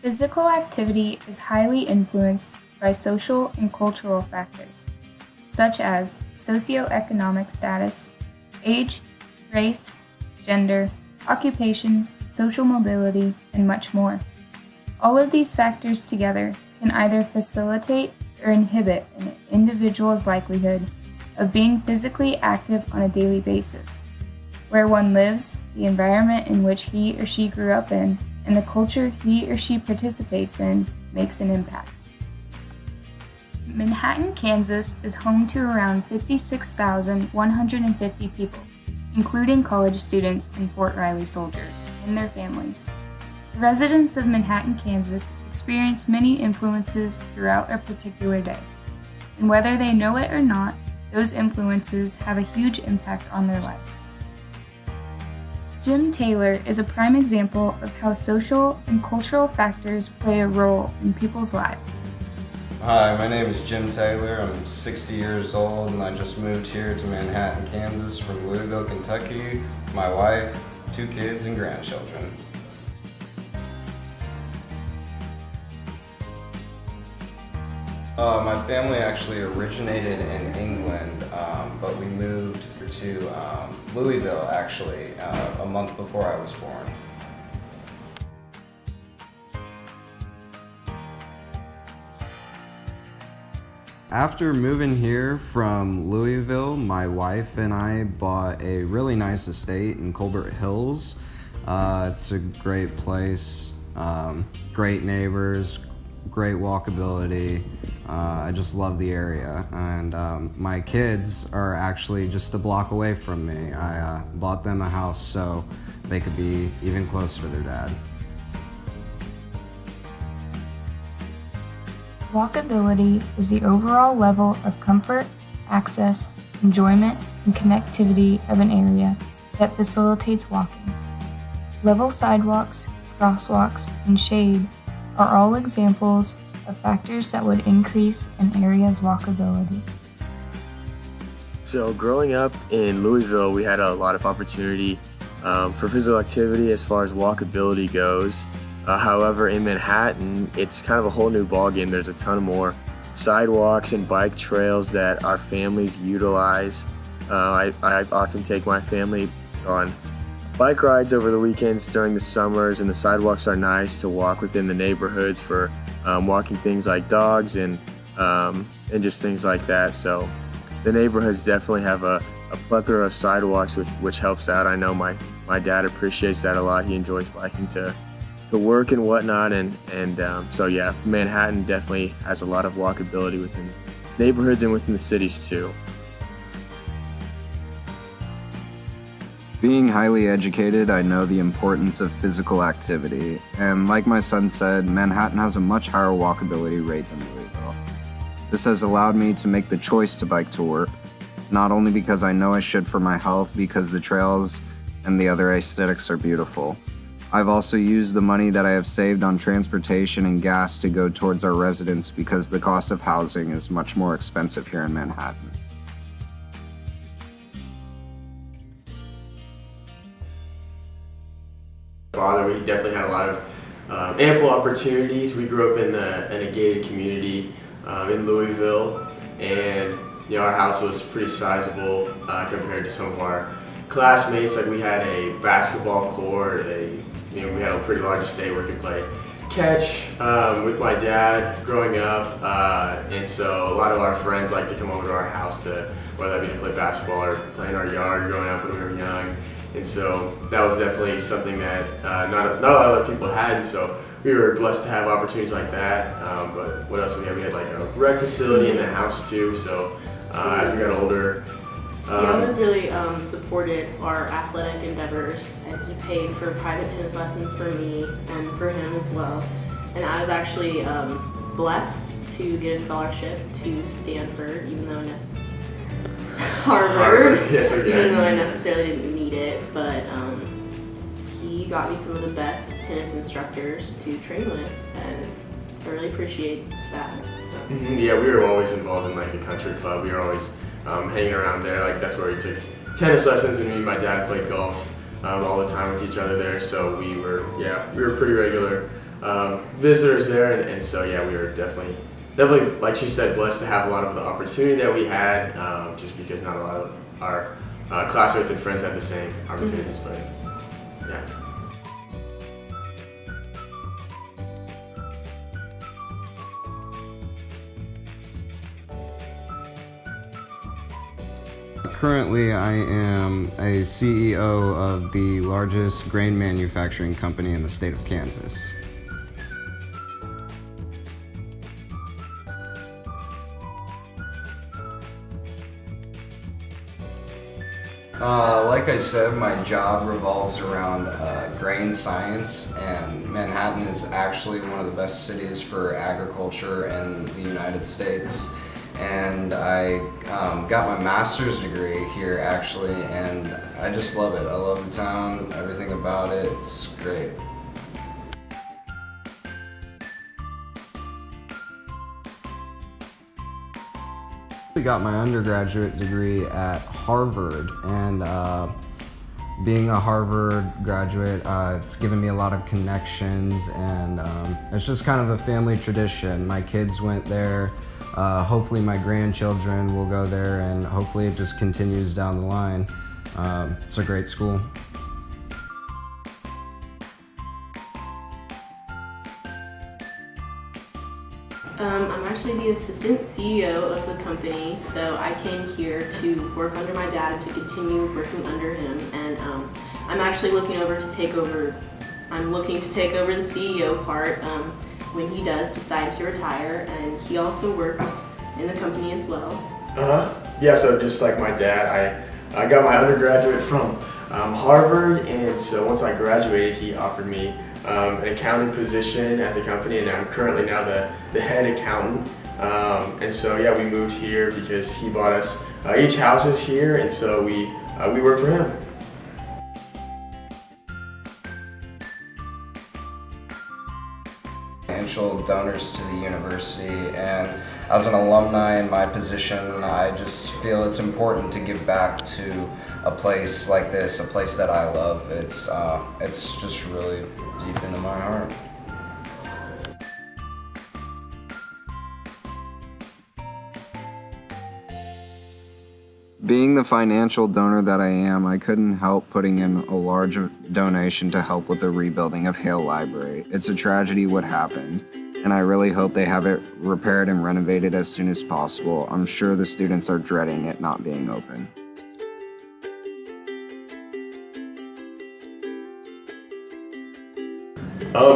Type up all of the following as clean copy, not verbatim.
Physical activity is highly influenced by social and cultural factors, such as socioeconomic status, age, race, gender, occupation, social mobility, and much more. All of these factors together can either facilitate or inhibit an individual's likelihood of being physically active on a daily basis. Where one lives, the environment in which he or she grew up in, and the culture he or she participates in makes an impact. Manhattan, Kansas is home to around 56,150 people, including college students and Fort Riley soldiers and their families. The residents of Manhattan, Kansas experience many influences throughout a particular day, and whether they know it or not, those influences have a huge impact on their life. Jim Taylor is a prime example of how social and cultural factors play a role in people's lives. Hi, my name is Jim Taylor. I'm 60 years old and I just moved here to Manhattan, Kansas from Louisville, Kentucky. My wife, 2 kids, and grandchildren. My family actually originated in England, but we moved to Louisville actually a month before I was born. After moving here from Louisville, my wife and I bought a really nice estate in Colbert Hills. It's a great place, great neighbors, great walkability. I just love the area, and my kids are actually just a block away from me. I bought them a house so they could be even closer to their dad. Walkability is the overall level of comfort, access, enjoyment, and connectivity of an area that facilitates walking. Level sidewalks, crosswalks, and shade are all examples of factors that would increase an area's walkability. So growing up in Louisville, we had a lot of opportunity for physical activity as far as walkability goes. However, in Manhattan, it's kind of a whole new ballgame. There's a ton more sidewalks and bike trails that our families utilize. I often take my family on bike rides over the weekends during the summers, and the sidewalks are nice to walk within the neighborhoods for walking things like dogs and just things like that. So the neighborhoods definitely have a plethora of sidewalks, which helps out. I know my dad appreciates that a lot. He enjoys biking to work and whatnot, and so yeah, Manhattan definitely has a lot of walkability within neighborhoods and within the cities too. Being highly educated, I know the importance of physical activity, and like my son said, Manhattan has a much higher walkability rate than Louisville. This has allowed me to make the choice to bike to work, not only because I know I should for my health, because the trails and the other aesthetics are beautiful. I've also used the money that I have saved on transportation and gas to go towards our residence because the cost of housing is much more expensive here in Manhattan. Father, we definitely had a lot of ample opportunities. We grew up in a gated community in Louisville, and our house was pretty sizable compared to some of our classmates. Like, we had a basketball court, we had a pretty large estate where we could play catch with my dad growing up, and so a lot of our friends like to come over to our house to, whether that be to play basketball or play in our yard growing up when we were young. And so that was definitely something that not a lot of other people had, and so we were blessed to have opportunities like that. But what else did we have? We had like a rec facility in the house too, so as we got older. He always really supported our athletic endeavors, and he paid for private tennis lessons for me and for him as well. And I was actually blessed to get a scholarship to Stanford, even though Harvard, Yes, okay. even though I necessarily didn't need it, but he got me some of the best tennis instructors to train with, and I really appreciate that. So. Mm-hmm. Yeah, we were always involved in like a country club. We were always hanging around there. Like, that's where we took tennis lessons, and me and my dad played golf all the time with each other there. So we were pretty regular visitors there, and so yeah, we were definitely, like she said, blessed to have a lot of the opportunity that we had, just because not a lot of our classmates and friends had the same opportunities, but yeah. Currently, I am a CEO of the largest grain manufacturing company in the state of Kansas. Like I said, my job revolves around grain science, and Manhattan is actually one of the best cities for agriculture in the United States. And I got my master's degree here actually, and I just love it. I love the town, everything about it, it's great. I got my undergraduate degree at Harvard, and being a Harvard graduate, it's given me a lot of connections, and it's just kind of a family tradition. My kids went there. Hopefully my grandchildren will go there, and hopefully it just continues down the line. It's a great school. I'm actually the assistant CEO of the company, so I came here to work under my dad and to continue working under him. And I'm actually looking to take over the CEO part when he does decide to retire, and he also works in the company as well. Yeah, so just like my dad, I got my undergraduate from Harvard, and so once I graduated, he offered me an accounting position at the company, and I'm currently now the head accountant. And so yeah, we moved here because he bought us each houses here, and so we work for him. Financial donors to the university, and as an alumni in my position, I just feel it's important to give back to a place like this, a place that I love. It's just really deep into my heart. Being the financial donor that I am, I couldn't help putting in a large donation to help with the rebuilding of Hale Library. It's a tragedy what happened, and I really hope they have it repaired and renovated as soon as possible. I'm sure the students are dreading it not being open.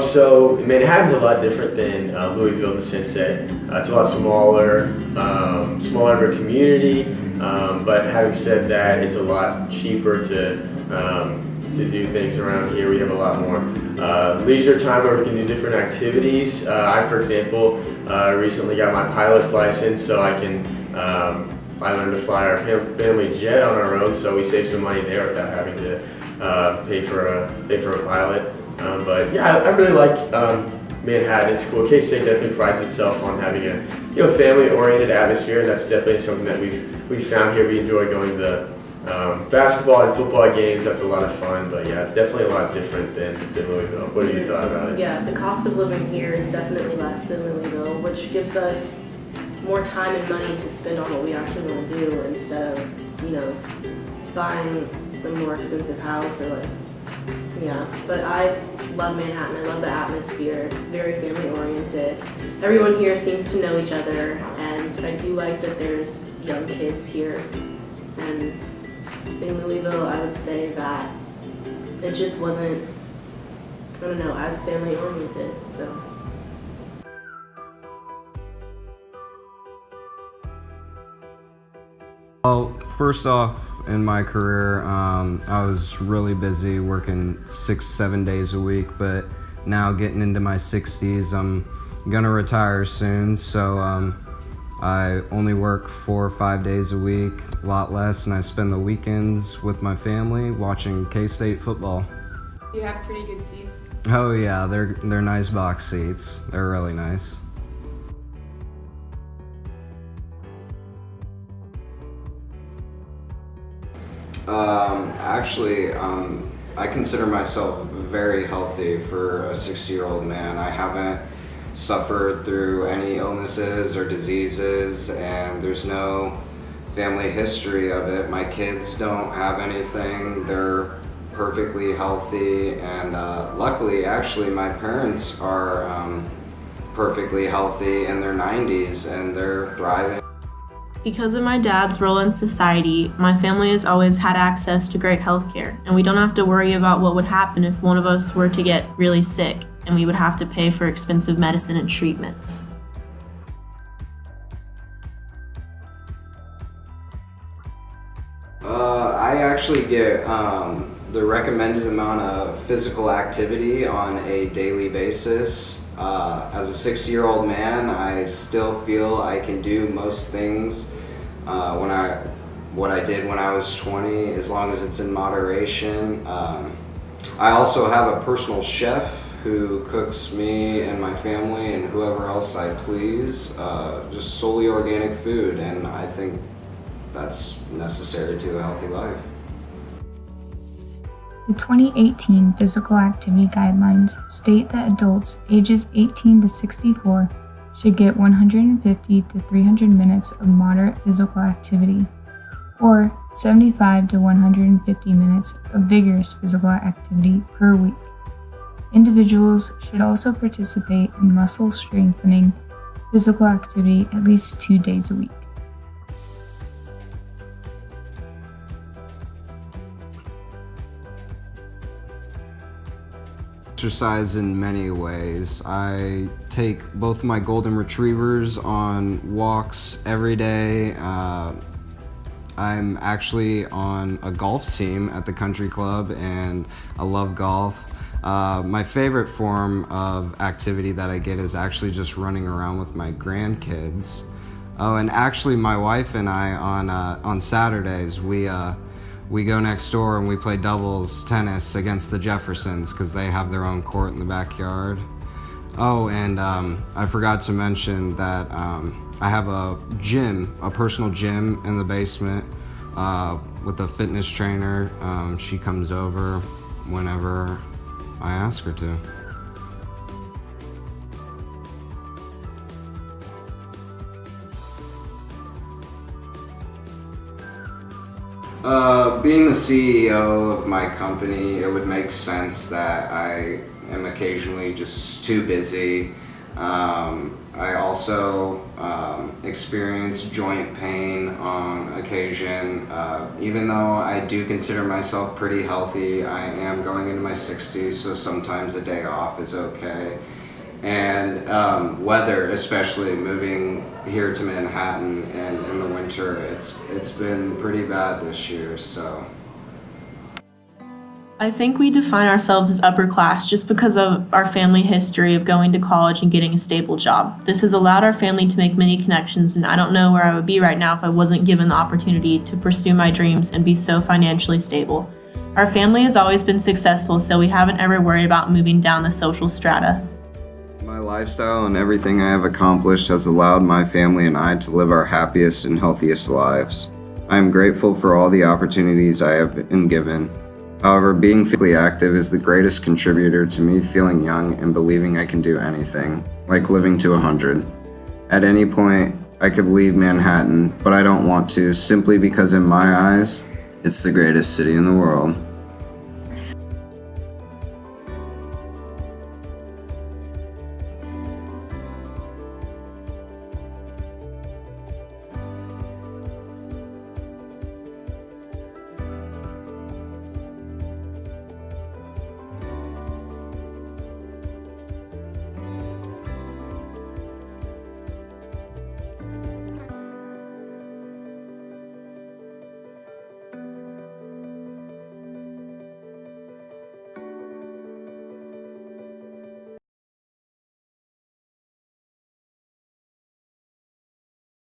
So Manhattan's a lot different than Louisville in the sense that it's a lot smaller of a community. But having said that, it's a lot cheaper to do things around here. We have a lot more leisure time where we can do different activities. I, for example, recently got my pilot's license, so I learned to fly our family jet on our own, so we save some money there without having to pay for a pilot. But yeah, I really like Manhattan. It's cool. K-State definitely prides itself on having a family-oriented atmosphere, and that's definitely something that we've found here. We enjoy going to basketball and football games. That's a lot of fun. But yeah, definitely a lot different than Louisville. What have you thought about it? Yeah, the cost of living here is definitely less than Louisville, which gives us more time and money to spend on what we actually want to do instead of buying a more expensive house or yeah. But I love Manhattan. I love the atmosphere. It's very family oriented. Everyone here seems to know each other, and I do like that there's young kids here. And in Louisville, I would say that it just wasn't, as family oriented. So. Well, first off, in my career, I was really busy working 6-7 days a week, but now getting into my 60s, I'm gonna retire soon, so I only work 4 or 5 days a week, a lot less, and I spend the weekends with my family watching K-State football. You have pretty good seats. Oh yeah, they're nice box seats. They're really nice. I consider myself very healthy for a 60-year-old man. I haven't suffered through any illnesses or diseases, and there's no family history of it. My kids don't have anything. They're perfectly healthy, and luckily, actually, my parents are perfectly healthy in their 90s, and they're thriving. Because of my dad's role in society, my family has always had access to great health care, and we don't have to worry about what would happen if one of us were to get really sick and we would have to pay for expensive medicine and treatments. I actually get the recommended amount of physical activity on a daily basis. As a 60-year-old man, I still feel I can do most things what I did when I was 20, as long as it's in moderation. I also have a personal chef who cooks me and my family and whoever else I please, just solely organic food, and I think that's necessary to a healthy life. The 2018 Physical Activity Guidelines state that adults ages 18 to 64 should get 150 to 300 minutes of moderate physical activity, or 75 to 150 minutes of vigorous physical activity per week. Individuals should also participate in muscle strengthening physical activity at least 2 days a week. Exercise in many ways. I take both my golden retrievers on walks every day. I'm actually on a golf team at the country club, and I love golf. My favorite form of activity that I get is actually just running around with my grandkids. Oh, and actually my wife and I on Saturdays, we go next door and we play doubles tennis against the Jeffersons because they have their own court in the backyard. Oh, and I forgot to mention that I have a gym, a personal gym in the basement with a fitness trainer. She comes over whenever I ask her to. Being the CEO of my company, it would make sense that I am occasionally just too busy. I also experience joint pain on occasion. Even though I do consider myself pretty healthy, I am going into my 60s, so sometimes a day off is okay. And weather, especially moving here to Manhattan and in the winter, it's been pretty bad this year, so. I think we define ourselves as upper class just because of our family history of going to college and getting a stable job. This has allowed our family to make many connections, and I don't know where I would be right now if I wasn't given the opportunity to pursue my dreams and be so financially stable. Our family has always been successful, so we haven't ever worried about moving down the social strata. My lifestyle and everything I have accomplished has allowed my family and I to live our happiest and healthiest lives. I am grateful for all the opportunities I have been given. However, being physically active is the greatest contributor to me feeling young and believing I can do anything, like living to 100. At any point, I could leave Manhattan, but I don't want to, simply because in my eyes, it's the greatest city in the world.